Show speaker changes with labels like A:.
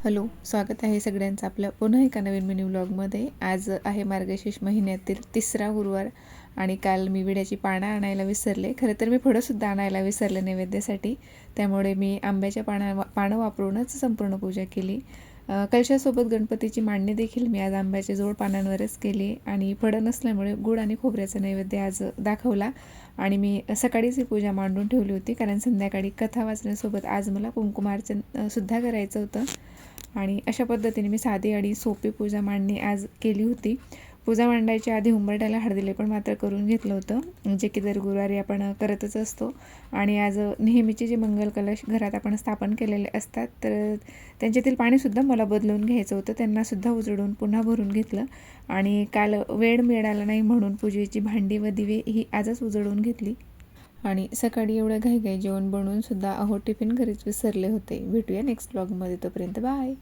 A: Hello, स्वागत आहे सगळ्यांचं आपलं पुन्हा एका नवीन मिनी व्लॉगमध्ये। आज आहे मार्गशीर्ष महिन्यातील 3रा गुरुवार आणि काल मी विड्याची पानं आणायला विसरले। खरं तर मी फळंसुद्धा आणायला विसरले नैवेद्यासाठी, त्यामुळे मी आंब्याच्या पानं वापरूनच संपूर्ण पूजा केली। कलशासोबत गणपतीची मांडणी देखील मी आज आंब्याच्या जोड पानांवरच केली आणि फळं नसल्यामुळे गूळ आणि खोबऱ्याचा नैवेद्य आज दाखवला आणि मी सकाळीच ही पूजा मांडून ठेवली होती, कारण संध्याकाळी कथा वाचण्यासोबत आज मला कुंकुमार्चन सुद्धा करायचं होतं। आणि अशा पद्धतीने मी साधी आणि सोपी पूजा मांडणी आज केली होती। पूजा मांडायच्या आधी उंबरठ्याला हळदीले पण मात्र करून घेतलं होतं, जे की दर गुरुवारी आपण करतच असतो। आणि आज नेहमीचे जे मंगल कलश घरात आपण स्थापन केलेले असतात, तर त्यांच्यातील पाणीसुद्धा मला बदलून घ्यायचं होतं, त्यांनासुद्धा उजळून पुन्हा भरून घेतलं। आणि काल वेळ मिळाला नाही म्हणून पूजेची भांडी व दिवे ही आजच उजळून घेतली। आणि सकाळी एवढं घाईघाई जेवण बनवून सुद्धा टिफिन घरीच विसरले होते। भेटूया नेक्स्ट व्लॉगमध्ये, तोपर्यंत बाय।